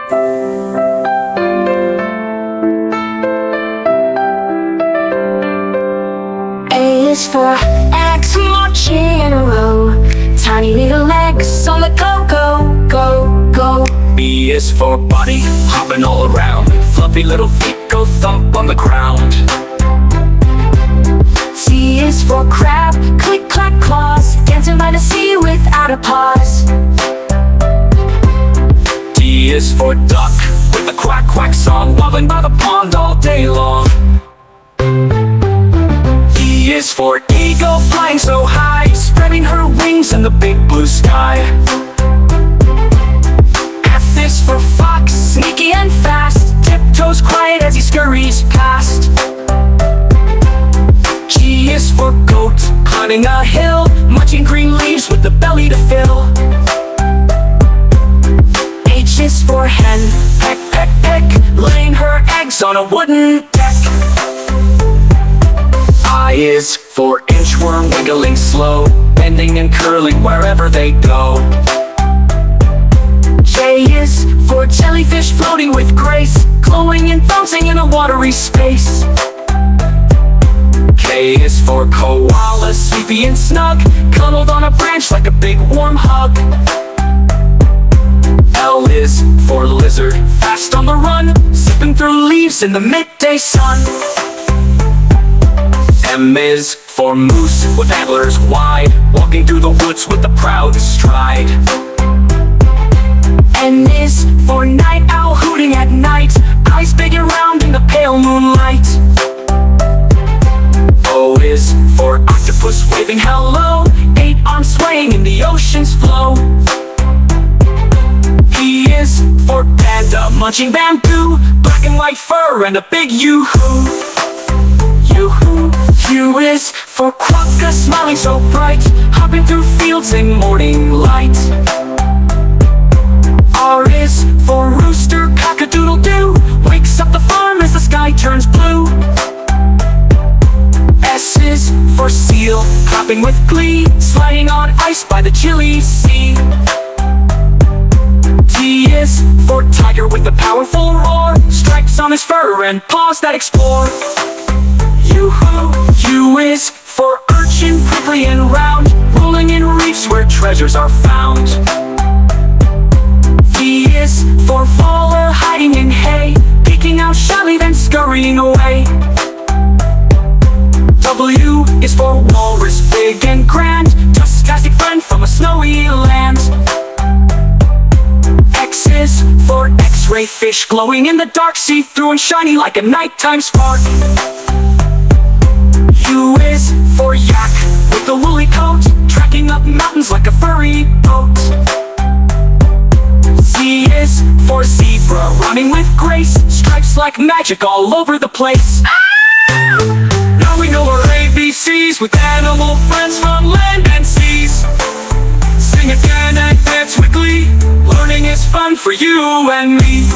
A is for eggs marching in a row, tiny little legs on the go, go, go, go. B is for body, hopping all around, fluffy little feet go thump on the ground. C is for crab, click clack claws, dancing by the sea without a pause. D is for duck, with a quack quack song, wobbling by the pond all day long. E is for eagle, flying so high, spreading her wings in the big blue sky. F is for fox, sneaky and fast, tiptoes quiet as he scurries past. G is for goat, climbing a hill, munching green leaves with the belly to fill. H is for hen, peck, peck, peck, laying her eggs on a wooden deck. I is for inchworm, wiggling slow, bending and curling wherever they go. J is for jellyfish, floating with grace, glowing and bouncing in a watery space. K is for koala, sleepy and snug, cuddled on a branch like a big warm hug. L is for lizard, fast on the run, zipping through leaves in the midday sun. M is for moose, with antlers wide, walking through the woods with a proud stride. N is for night owl, hooting at night, eyes big and round in the pale moonlight. O is for octopus, waving hello, 8 arms swaying in the ocean's flow. P is for panda, munching bamboo, black and white fur and a big yoo-hoo. Yoo-hoo. Q is for quokka, smiling so bright, hopping through fields in morning light. R is for rooster, cock-a-doodle-doo, wakes up the farm as the sky turns blue. S is for seal, hopping with glee, sliding on ice by the chilly sea. T is for tiger with a powerful roar, stripes on his fur and paws that explore. Yoo-hoo. U is for urchin, prickly and round, rolling in reefs where treasures are found. V is for faller, hiding in hay, peeking out shyly then scurrying away. W is for walrus, big and grand, fantastic friend from a snowy land. X is for X-ray fish, glowing in the dark, see-through and shiny like a nighttime spark. U is for yak, with a woolly coat, tracking up mountains like a furry boat. Z is for zebra, running with grace, stripes like magic all over the place. Now we know our ABCs, with animal friends from land and seas. Sing again and dance with glee, learning is fun for you and me.